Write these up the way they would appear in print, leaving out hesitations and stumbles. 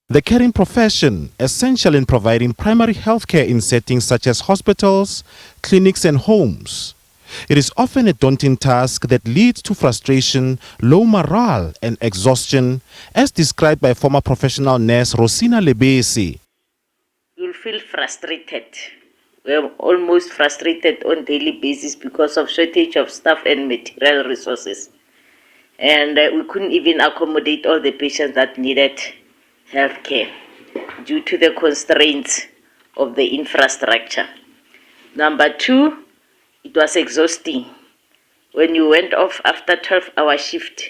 The caring profession, essential in providing primary health care in settings such as hospitals, clinics and homes. It is often a daunting task that leads to frustration, low morale and exhaustion, as described by former professional nurse Rosina Lebesi. You'll feel frustrated. We're almost frustrated on daily basis because of shortage of staff and material resources. And we couldn't even accommodate all the patients that needed health care due to the constraints of the infrastructure. Number two, it was exhausting. When you went off after 12-hour shift,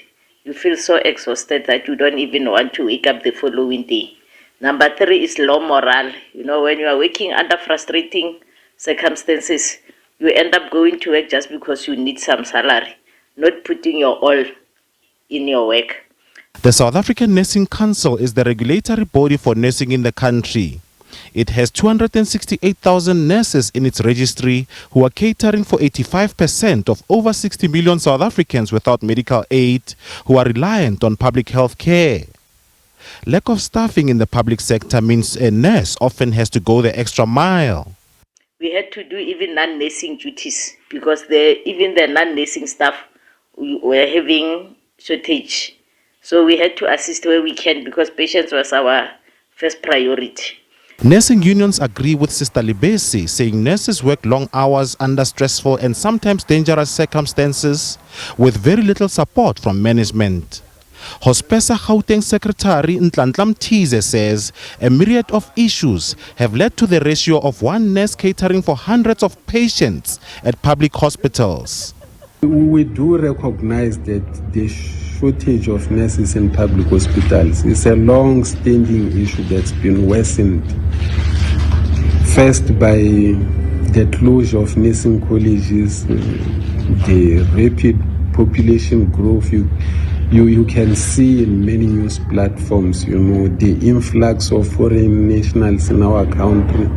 you feel so exhausted that you don't even want to wake up the following day. Number three is low morale. You know, when you are working under frustrating circumstances, you end up going to work just because you need some salary, not putting your all in your work. The South African Nursing Council is the regulatory body for nursing in the country. It has 268,000 nurses in its registry who are catering for 85% of over 60 million South Africans without medical aid who are reliant on public health care. Lack of staffing in the public sector means a nurse often has to go the extra mile. We had to do even non-nursing duties because even the non-nursing staff were having shortage. So we had to assist where we can because patients was our first priority. Nursing unions agree with Sister Lebesi, saying nurses work long hours under stressful and sometimes dangerous circumstances with very little support from management. Hospesa Gauteng Secretary Ntlantla Mthize says a myriad of issues have led to the ratio of one nurse catering for hundreds of patients at public hospitals. We do recognize that the shortage of nurses in public hospitals is a long-standing issue that's been worsened. First by the closure of nursing colleges, the rapid population growth. You can see in many news platforms, the influx of foreign nationals in our country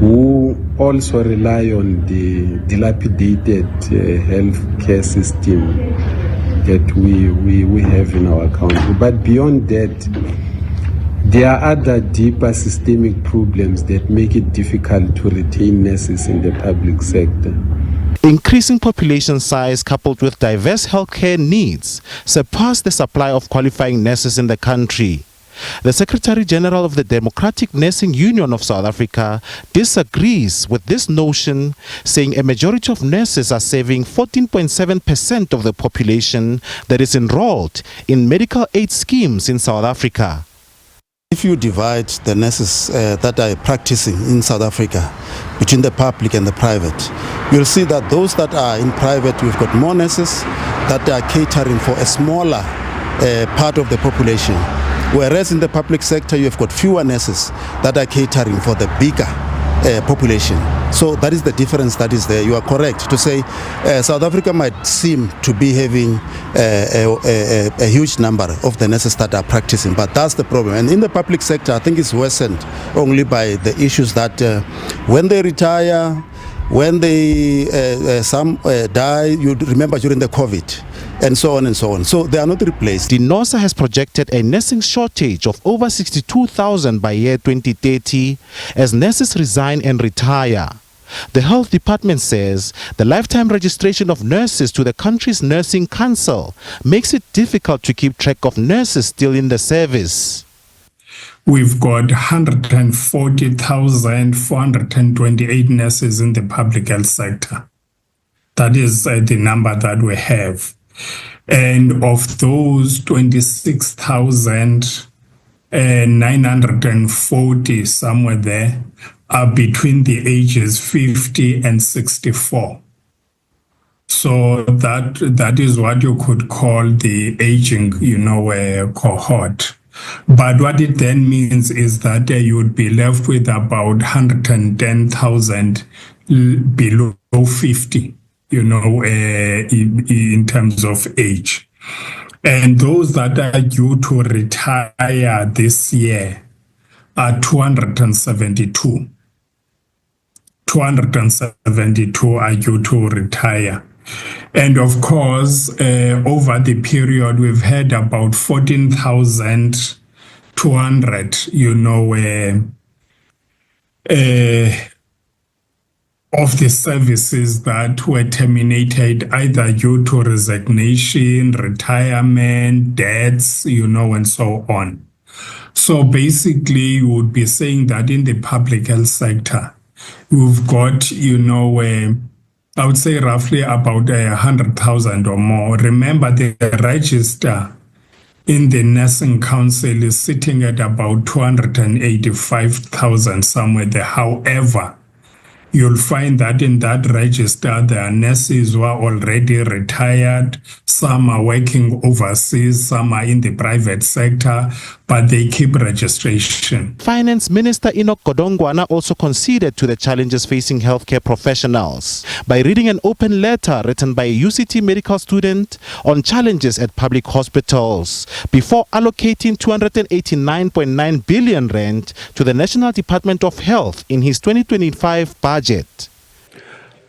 who also rely on the dilapidated healthcare system that we have in our country. But beyond that, there are other deeper systemic problems that make it difficult to retain nurses in the public sector. Increasing population size coupled with diverse healthcare needs surpass the supply of qualifying nurses in the country. The Secretary General of the Democratic Nursing Union of South Africa disagrees with this notion, saying a majority of nurses are serving 14.7% of the population that is enrolled in medical aid schemes in South Africa. If you divide the nurses that are practicing in South Africa between the public and the private, you'll see that those that are in private, we've got more nurses that are catering for a smaller part of the population. Whereas in the public sector, you've got fewer nurses that are catering for the bigger population. So that is the difference that is there. You are correct to say South Africa might seem to be having a huge number of the nurses that are practicing, but that's the problem. And in the public sector, I think it's worsened only by the issues that when they retire, when they some die, you remember during the COVID, and so on and so on. So they are not replaced. DINOSA has projected a nursing shortage of over 62,000 by year 2030 as nurses resign and retire. The Health Department says the lifetime registration of nurses to the country's Nursing Council makes it difficult to keep track of nurses still in the service. We've got 140,428 nurses in the public health sector. That is the number that we have. And of those, 26,940, somewhere there, are between the ages 50 and 64. So that is what you could call the aging, cohort. But what it then means is that you would be left with about 110,000 below 50, in terms of age. And those that are due to retire this year are 272. 272 are due to retire. And of course, over the period, we've had about 14,000 200, of the services that were terminated either due to resignation, retirement, deaths, and so on. So basically, you would be saying that in the public health sector, we've got, I would say roughly about 100,000 or more. Remember, the register in the nursing council is sitting at about 285,000 somewhere there. However, you'll find that in that register, there are nurses who are already retired. Some are working overseas, some are in the private sector, but they keep registration. Finance Minister Enoch Godongwana also conceded to the challenges facing healthcare professionals by reading an open letter written by a UCT medical student on challenges at public hospitals before allocating 289.9 billion rand to the National Department of Health in his 2025 budget.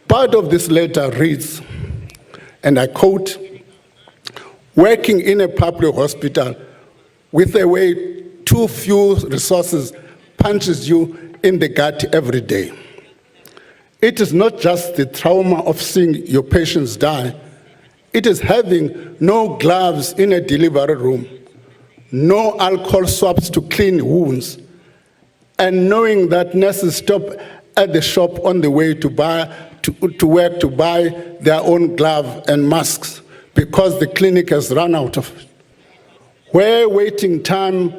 Part of this letter reads, and I quote, "Working in a public hospital with a way too few resources punches you in the gut every day. It is not just the trauma of seeing your patients die, it is having no gloves in a delivery room, no alcohol swabs to clean wounds, and knowing that nurses stop at the shop on the way to work to buy their own glove and masks because the clinic has run out of it. Where waiting time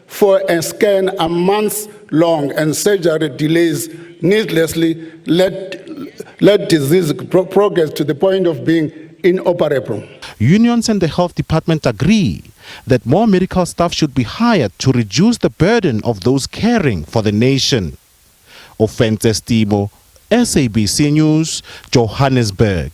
for a scan are months long and surgery delays needlessly let disease progress to the point of being inoperable." Unions and the health department agree that more medical staff should be hired to reduce the burden of those caring for the nation. Ofentes Timo, SABC News, Johannesburg.